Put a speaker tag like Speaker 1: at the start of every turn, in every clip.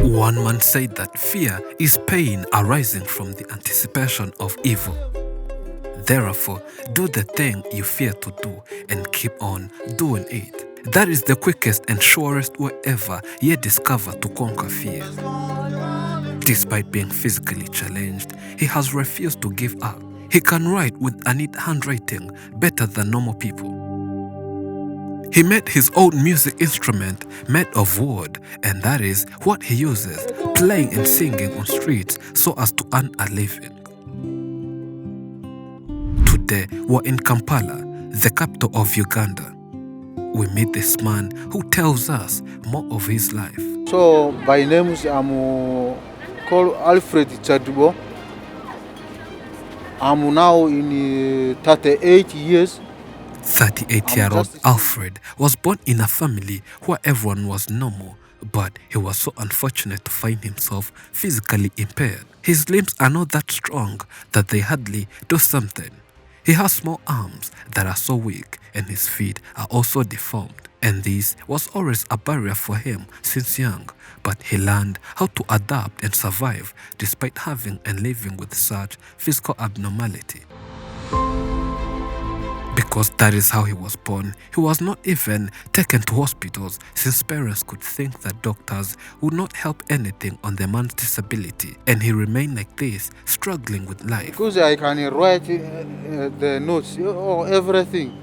Speaker 1: One man said that fear is pain arising from the anticipation of evil. Therefore, do the thing you fear to do and keep on doing it. That is the quickest and surest way ever yet discovered to conquer fear. Despite being physically challenged, he has refused to give up. He can write with a neat handwriting better than normal people. He made his own music instrument made of wood, and that is what he uses, playing and singing on streets so as to earn a living. Today, we're in Kampala, the capital of Uganda. We meet this man who tells us more of his life.
Speaker 2: So, by name, I'm called Alfred. I'm now in 38 years.
Speaker 1: 38-year-old Alfred was born in a family where everyone was normal, but he was so unfortunate to find himself physically impaired. His limbs are not that strong that they hardly do something. He has small arms that are so weak, and his feet are also deformed. And this was always a barrier for him since young, but he learned how to adapt and survive despite having and living with such physical abnormality. Because that is how he was born, he was not even taken to hospitals since parents could think that doctors would not help anything on the man's disability, and he remained like this, struggling with life.
Speaker 2: Because I can write the notes or everything.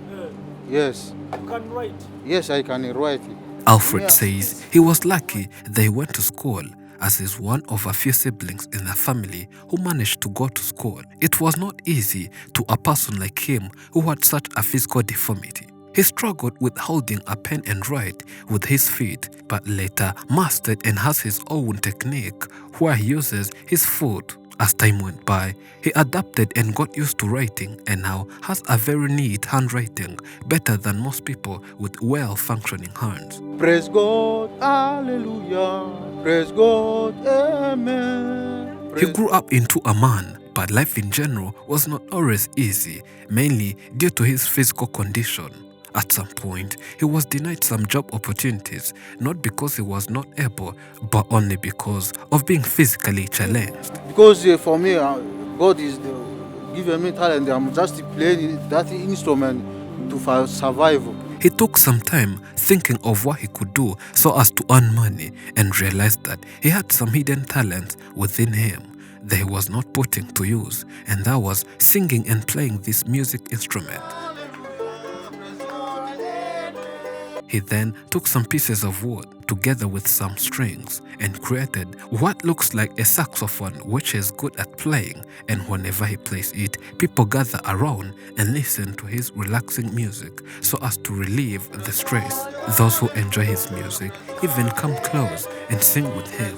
Speaker 2: Yes.
Speaker 3: You can write?
Speaker 2: Yes, I can write.
Speaker 1: Alfred says he was lucky that he went to school, as he's one of a few siblings in the family who managed to go to school. It was not easy to a person like him who had such a physical deformity. He struggled with holding a pen and write with his feet, but later mastered and has his own technique where he uses his foot. As time went by, he adapted and got used to writing and now has a very neat handwriting, better than most people with well-functioning hands.
Speaker 2: Praise God, hallelujah, praise God, amen.
Speaker 1: He grew up into a man, but life in general was not always easy, mainly due to his physical condition. At some point, he was denied some job opportunities, not because he was not able, but only because of being physically challenged.
Speaker 2: Because for me, God is giving me talent. I'm just playing that instrument to survive.
Speaker 1: He took some time thinking of what he could do so as to earn money and realized that he had some hidden talent within him that he was not putting to use, and that was singing and playing this music instrument. He then took some pieces of wood together with some strings and created what looks like a saxophone, which is good at playing, and whenever he plays it, people gather around and listen to his relaxing music so as to relieve the stress. Those who enjoy his music even come close and sing with him.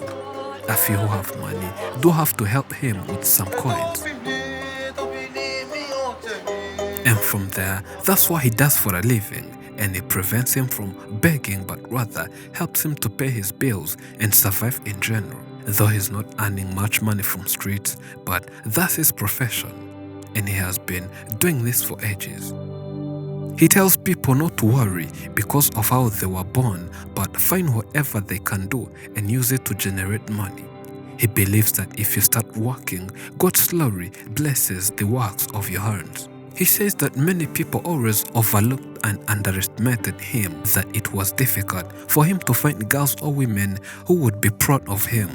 Speaker 1: A few who have money do have to help him with some coins. And from there, that's what he does for a living. And it prevents him from begging, but rather helps him to pay his bills and survive in general. Though he's not earning much money from streets, but that's his profession, and he has been doing this for ages. He tells people not to worry because of how they were born, but find whatever they can do and use it to generate money. He believes that if you start working, God slowly blesses the works of your hands. He says that many people always overlooked and underestimated him, that it was difficult for him to find girls or women who would be proud of him.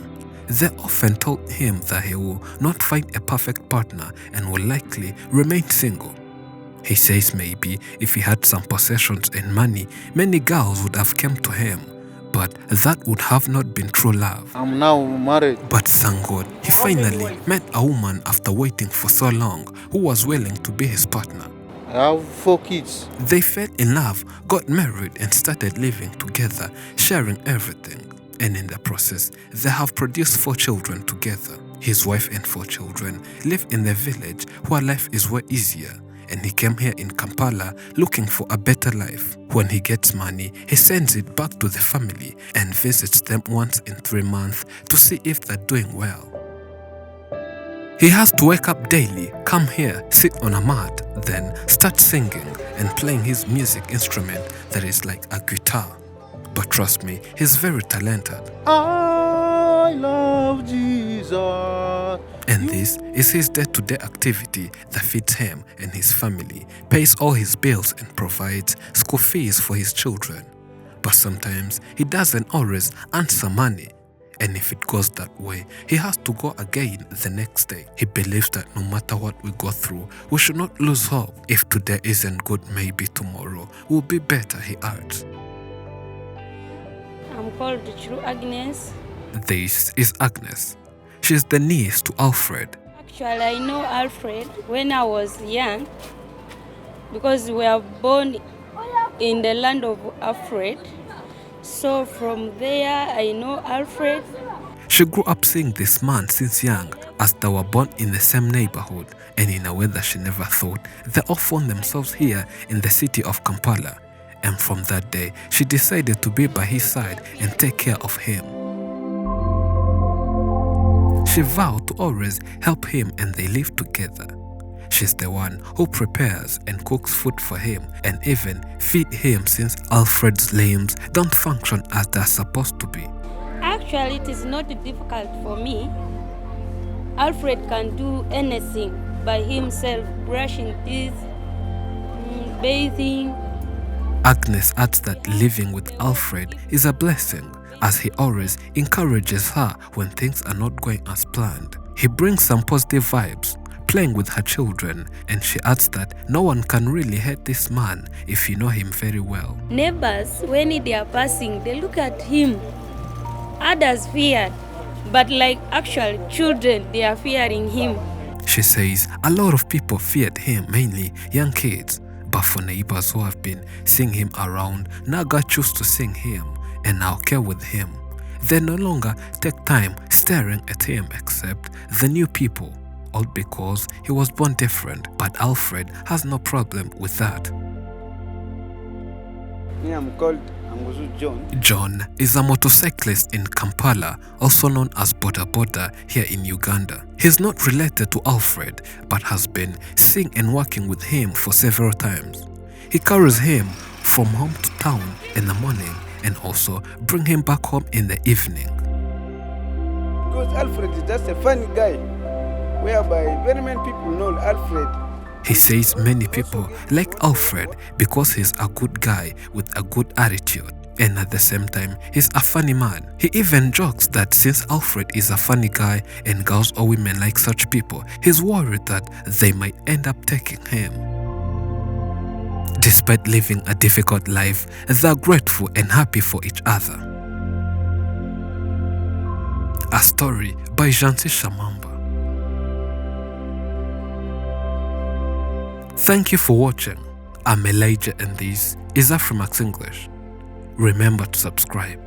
Speaker 1: They often told him that he will not find a perfect partner and will likely remain single. He says maybe if he had some possessions and money, many girls would have come to him, but that would have not been true love.
Speaker 2: I'm now married.
Speaker 1: But thank God, he finally met a woman after waiting for so long who was willing to be his partner.
Speaker 2: I have 4 kids.
Speaker 1: They fell in love, got married, and started living together, sharing everything. And in the process, they have produced 4 children together. His wife and 4 children live in the village where life is way easier. And he came here in Kampala looking for a better life. When he gets money, he sends it back to the family and visits them once in 3 months to see if they're doing well. He has to wake up daily, come here, sit on a mat, then start singing and playing his music instrument that is like a guitar. but trust me, he's very talented.
Speaker 2: I love Jesus.
Speaker 1: And this is his day-to-day activity that feeds him and his family, pays all his bills and provides school fees for his children. But sometimes he doesn't always answer money. And if it goes that way, he has to go again the next day. He believes that no matter what we go through, we should not lose hope. If today isn't good, maybe tomorrow will be better, he adds.
Speaker 3: I'm called True Agnes.
Speaker 1: This is Agnes. She's the niece to Alfred.
Speaker 3: Actually, I know Alfred when I was young because we were born in the land of Alfred. So from there, I know Alfred.
Speaker 1: She grew up seeing this man since young, as they were born in the same neighborhood, and in a way that she never thought, they all found themselves here in the city of Kampala. And from that day, she decided to be by his side and take care of him. She vowed to always help him and they live together. She's the one who prepares and cooks food for him and even feed him since Alfred's limbs don't function as they're supposed to be.
Speaker 3: Actually, it is not difficult for me. Alfred can do anything by himself, brushing teeth, bathing.
Speaker 1: Agnes adds that living with Alfred is a blessing, as he always encourages her when things are not going as planned. He brings some positive vibes, playing with her children, and she adds that no one can really hate this man if you know him very well.
Speaker 3: Neighbors, when they are passing, they look at him. Others fear, but like actual children, they are fearing him.
Speaker 1: She says a lot of people feared him, mainly young kids, but for neighbors who have been seeing him around, Naga choose to sing him and now care with him. They no longer take time staring at him except the new people, all because he was born different, but Alfred has no problem with that.
Speaker 4: Me, I'm called Anguzu John.
Speaker 1: John is a motorcyclist in Kampala, also known as Boda Boda here in Uganda. He's not related to Alfred, but has been seeing and working with him for several times. He carries him from home to town in the morning and also bring him back home in the evening.
Speaker 4: Because Alfred is just a funny guy, whereby very many people know Alfred.
Speaker 1: He says many people like Alfred because he's a good guy with a good attitude, and at the same time, he's a funny man. He even jokes that since Alfred is a funny guy and girls or women like such people, he's worried that they might end up taking him. Despite living a difficult life, they're grateful and happy for each other. A story by Jansi Shamamba. Thank you for watching. I'm Elijah and this is Afrimax English. Remember to subscribe.